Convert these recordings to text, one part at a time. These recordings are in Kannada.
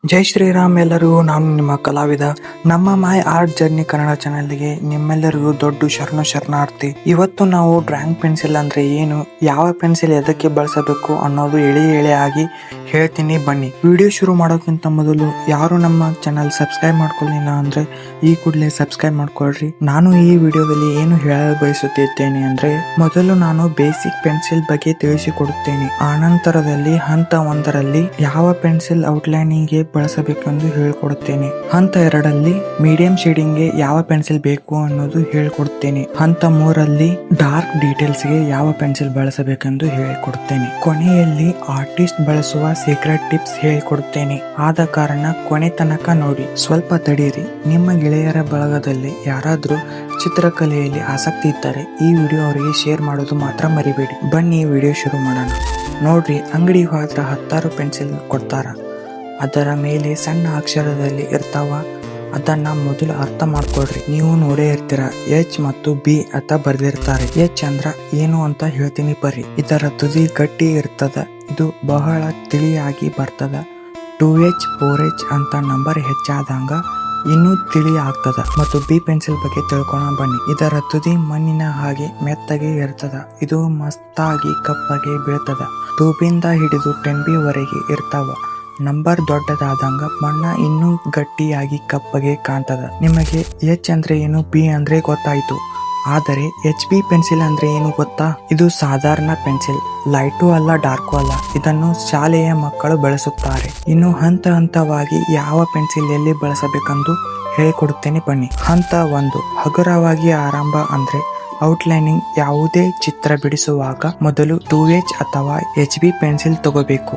ಜೈ ಶ್ರೀರಾಮ್. ಎಲ್ಲರಿಗೂ ನಾನು ನಿಮ್ಮ ಕಲಾವಿದ. ನಮ್ಮ ಮೈ ಆರ್ಟ್ ಜರ್ನಿ ಕನ್ನಡ ಚಾನೆಲ್ಗೆ ನಿಮ್ಮೆಲ್ಲರಿಗೂ ದೊಡ್ಡ ಶರಣಾರ್ಥಿ. ಇವತ್ತು ನಾವು ಡ್ರಾಯಿಂಗ್ ಪೆನ್ಸಿಲ್ ಅಂದ್ರೆ ಏನು, ಯಾವ ಪೆನ್ಸಿಲ್ ಎದಕ್ಕೆ ಬಳಸಬೇಕು ಅನ್ನೋದು ಎಳೆ ಆಗಿ ಹೇಳ್ತೀನಿ ಬನ್ನಿ. ವಿಡಿಯೋ ಶುರು ಮಾಡೋಕ್ಕಿಂತ ಮೊದಲು ಯಾರು ನಮ್ಮ ಚಾನೆಲ್ ಸಬ್ಸ್ಕ್ರೈಬ್ ಮಾಡ್ಕೊಳ್ಳಿಲ್ಲ ಅಂದ್ರೆ ಈ ಕೂಡಲೇ ಸಬ್ಸ್ಕ್ರೈಬ್ ಮಾಡ್ಕೊಳ್ರಿ. ನಾನು ಈ ವಿಡಿಯೋದಲ್ಲಿ ಏನು ಹೇಳಲು ಬಯಸುತ್ತಿದ್ದೇನೆ ಅಂದ್ರೆ, ಮೊದಲು ನಾನು ಬೇಸಿಕ್ ಪೆನ್ಸಿಲ್ ಬಗ್ಗೆ ತಿಳಿಸಿಕೊಡುತ್ತೇನೆ. ಆನಂತರದಲ್ಲಿ ಹಂತ 1ರಲ್ಲಿ ಯಾವ ಪೆನ್ಸಿಲ್ ಔಟ್ಲೈನಿಂಗ್ ಗೆ ಬಳಸಬೇಕೆಂದು ಹೇಳಿಕೊಡುತ್ತೇನೆ. ಹಂತ 2ರಲ್ಲಿ ಮೀಡಿಯಂ ಶೇಡಿಂಗ್ ಗೆ ಯಾವ ಪೆನ್ಸಿಲ್ ಬೇಕು ಅನ್ನೋದು ಹೇಳಿಕೊಡುತ್ತೇನೆ. ಹಂತ 3ರಲ್ಲಿ ಡಾರ್ಕ್ ಡೀಟೇಲ್ಸ್ ಗೆ ಯಾವ ಪೆನ್ಸಿಲ್ ಬಳಸಬೇಕೆಂದು ಹೇಳಿಕೊಡುತ್ತೇನೆ. ಕೊನೆಯಲ್ಲಿ ಆರ್ಟಿಸ್ಟ್ ಬಳಸುವ ಸೀಕ್ರೆಟ್ ಟಿಪ್ಸ್ ಹೇಳಿಕೊಡುತ್ತೇನೆ. ಆದ ಕಾರಣ ಕೊನೆ ತನಕ ನೋಡಿ. ಸ್ವಲ್ಪ ತಡೀರಿ. ನಿಮ್ಮ ಗೆಳೆಯರ ಬಳಗದಲ್ಲಿ ಯಾರಾದ್ರೂ ಚಿತ್ರಕಲೆಯಲ್ಲಿ ಆಸಕ್ತಿ ಇದ್ದರೆ ಈ ವಿಡಿಯೋ ಅವರಿಗೆ ಶೇರ್ ಮಾಡೋದು ಮಾತ್ರ ಮರಿಬೇಡಿ. ಬನ್ನಿ ವಿಡಿಯೋ ಶುರು ಮಾಡೋಣ. ನೋಡ್ರಿ, ಅಂಗಡಿ ಹೋದ್ರ 10 ಪೆನ್ಸಿಲ್ ಕೊಡ್ತಾರ. ಅದರ ಮೇಲೆ ಸಣ್ಣ ಅಕ್ಷರದಲ್ಲಿ ಇರ್ತಾವ. ಅದನ್ನ ಮೊದಲು ಅರ್ಥ ಮಾಡ್ಕೊಳ್ರಿ. ನೀವು ನೋಡೇ ಇರ್ತೀರ, ಎಚ್ ಮತ್ತು ಬಿ ಅಂತ ಬರ್ದಿರ್ತಾರೆ. ಎಚ್ ಅಂದ್ರ ಏನು ಅಂತ ಹೇಳ್ತೀನಿ ಬರ್ರಿ. ಇದರ ತುದಿ ಗಟ್ಟಿ ಇರ್ತದ. ಇದು ಬಹಳ ತಿಳಿಯಾಗಿ ಬರ್ತದ. 2H 4H ಅಂತ ನಂಬರ್ ಹೆಚ್ಚಾದಂಗ ಇನ್ನೂ ತಿಳಿ ಆಗ್ತದ. ಮತ್ತು ಬಿ ಪೆನ್ಸಿಲ್ ಬಗ್ಗೆ ತಿಳ್ಕೊಳ್ಳೋಣ ಬನ್ನಿ. ಇದರ ತುದಿ ಮಣ್ಣಿನ ಹಾಗೆ ಮೆತ್ತಗೆ ಇರ್ತದ. ಇದು ಮಸ್ತಾಗಿ ಕಪ್ಪಗೆ ಬೀಳ್ತದ. 2B ಹಿಡಿದು 10B ವರೆಗೆ ಇರ್ತಾವ. ನಂಬರ್ ದೊಡ್ಡದಾದಂಗ ಬಣ್ಣ ಇನ್ನೂ ಗಟ್ಟಿಯಾಗಿ ಕಪ್ಪಗೆ ಕಾಣ್ತದ. ನಿಮಗೆ ಎಚ್ ಅಂದ್ರೆ ಏನು, ಬಿ ಅಂದ್ರೆ ಗೊತ್ತಾಯ್ತು. ಆದರೆ HB ಪೆನ್ಸಿಲ್ ಅಂದ್ರೆ ಏನು ಗೊತ್ತಾ? ಇದು ಸಾಧಾರಣ ಪೆನ್ಸಿಲ್, ಲೈಟು ಅಲ್ಲ ಡಾರ್ಕು ಅಲ್ಲ. ಇದನ್ನು ಶಾಲೆಯ ಮಕ್ಕಳು ಬಳಸುತ್ತಾರೆ. ಇನ್ನು ಹಂತವಾಗಿ ಯಾವ ಪೆನ್ಸಿಲ್ ಎಲ್ಲಿ ಬಳಸಬೇಕೆಂದು ಹೇಳಿಕೊಡುತ್ತೇನೆ ಬನ್ನಿ. ಹಂತ 1, ಹಗುರವಾಗಿ ಆರಂಭ ಅಂದ್ರೆ ಔಟ್ಲೈನಿಂಗ್. ಯಾವುದೇ ಚಿತ್ರ ಬಿಡಿಸುವಾಗ ಮೊದಲು 2H ಅಥವಾ HB ಪೆನ್ಸಿಲ್ ತಗೋಬೇಕು.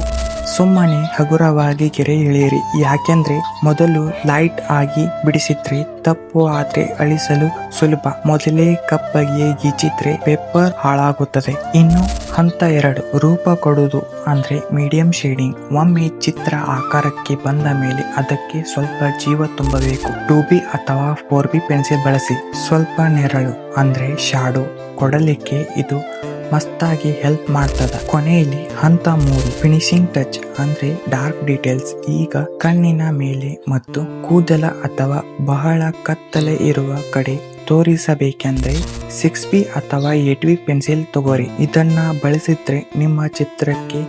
ಸುಮ್ಮನೆ ಹಗುರವಾಗಿ ಗೆರೆ ಎಳೆಯಿರಿ. ಯಾಕೆಂದ್ರೆ ಮೊದಲು ಲೈಟ್ ಆಗಿ ಬಿಡಿಸಿದ್ರೆ ತಪ್ಪು ಆದ್ರೆ ಅಳಿಸಲು ಸುಲಭ. ಮೊದಲೇ ಕಪ್ಪಗೆ ಗೀಚಿದ್ರೆ ಪೇಪರ್ ಹಾಳಾಗುತ್ತದೆ. ಇನ್ನು ಹಂತ 2, ರೂಪ ಕೊಡುವುದು ಅಂದ್ರೆ ಮೀಡಿಯಂ ಶೇಡಿಂಗ್. ಒಮ್ಮೆ ಚಿತ್ರ ಆಕಾರಕ್ಕೆ ಬಂದ ಮೇಲೆ ಅದಕ್ಕೆ ಸ್ವಲ್ಪ ಜೀವ ತುಂಬಬೇಕು. 2B ಅಥವಾ 4B ಪೆನ್ಸಿಲ್ ಬಳಸಿ. ಸ್ವಲ್ಪ ನೆರಳು ಅಂದ್ರೆ ಶಾಡೋ ಕೊಡಲಿಕ್ಕೆ ಇದು ಮಸ್ತಾಗಿ ಹೆಲ್ಪ್ ಮಾಡ್ತದ. ಕೊನೆಯಲ್ಲಿ ಹಂತ 3, ಫಿನಿಶಿಂಗ್ ಟಚ್ ಅಂದ್ರೆ ಡಾರ್ಕ್ ಡೀಟೇಲ್ಸ್. ಈಗ ಕಣ್ಣಿನ ಮೇಲೆ ಮತ್ತು ಕೂದಲ ಅಥವಾ ಬಹಳ ಕತ್ತಲೆ ಇರುವ ಕಡೆ ತೋರಿಸಬೇಕೆಂದ್ರೆ 6B ಅಥವಾ 8B ಪೆನ್ಸಿಲ್ ತಗೋರಿ. ಇದನ್ನ ಬಳಸಿದ್ರೆ ನಿಮ್ಮ ಚಿತ್ರಕ್ಕೆ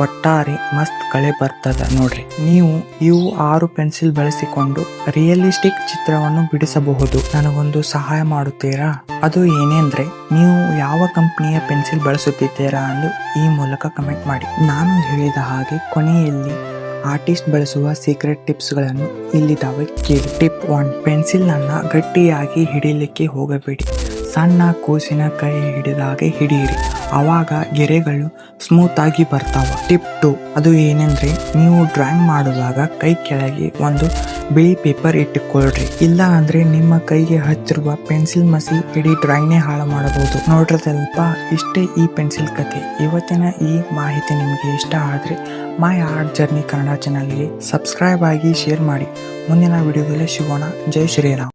ಒಟ್ಟಾರೆ ಮಸ್ತ್ ಕಳೆ ಬರ್ತದ ನೋಡ್ರಿ. ನೀವು ಇವು 6 ಪೆನ್ಸಿಲ್ ಬಳಸಿಕೊಂಡು ರಿಯಲಿಸ್ಟಿಕ್ ಚಿತ್ರವನ್ನು ಬಿಡಿಸಬಹುದು. ನನಗೊಂದು ಸಹಾಯ ಮಾಡುತ್ತೀರಾ? ಅದು ಏನೆಂದ್ರೆ, ನೀವು ಯಾವ ಕಂಪನಿಯ ಪೆನ್ಸಿಲ್ ಬಳಸುತ್ತಿದ್ದೀರಾ ಎಂದು ಈ ಮೂಲಕ ಕಮೆಂಟ್ ಮಾಡಿ. ನಾನು ಹೇಳಿದ ಹಾಗೆ ಕೊನೆಯಲ್ಲಿ ಆರ್ಟಿಸ್ಟ್ ಬಳಸುವ ಸೀಕ್ರೆಟ್ ಟಿಪ್ಸ್ ಗಳನ್ನು ಇಲ್ಲಿದ್ದಾವೆ, ಕೇಳಿ. ಟಿಪ್ 1, ಪೆನ್ಸಿಲ್ ಅನ್ನ ಗಟ್ಟಿಯಾಗಿ ಹಿಡಿಲಿಕ್ಕೆ ಹೋಗಬೇಡಿ. ಸಣ್ಣ ಕೂಸಿನ ಕೈ ಹಿಡಿದಾಗೆ ಹಿಡಿಯಿರಿ. ಆವಾಗ ಗೆರೆಗಳು ಸ್ಮೂತ್ ಆಗಿ ಬರ್ತಾವ. ಟಿಪ್ 2, ಅದು ಏನೆಂದ್ರೆ, ನೀವು ಡ್ರಾಯಿಂಗ್ ಮಾಡುವಾಗ ಕೈ ಕೆಳಗೆ ಒಂದು ಬಿಳಿ ಪೇಪರ್ ಇಟ್ಟುಕೊಳ್ಳ್ರಿ. ಇಲ್ಲ ಅಂದ್ರೆ ನಿಮ್ಮ ಕೈಗೆ ಹಚ್ಚಿರುವ ಪೆನ್ಸಿಲ್ ಮಸಿ ಇಡೀ ಡ್ರಾಯಿಂಗ್ನೇ ಹಾಳು ಮಾಡಬಹುದು. ನೋಡ್ರದಲ್ಪ, ಇಷ್ಟೇ ಈ ಪೆನ್ಸಿಲ್ ಕತೆ. ಇವತ್ತಿನ ಈ ಮಾಹಿತಿ ನಿಮಗೆ ಇಷ್ಟ ಆದ್ರೆ ಮೈ ಆರ್ಟ್ ಜರ್ನಿ ಕನ್ನಡ ಚಾನಲ್ಗೆ ಸಬ್ಸ್ಕ್ರೈಬ್ ಆಗಿ ಶೇರ್ ಮಾಡಿ. ಮುಂದಿನ ವಿಡಿಯೋದಲ್ಲಿ ಸಿಗೋಣ. ಜೈ ಶ್ರೀರಾಮ್.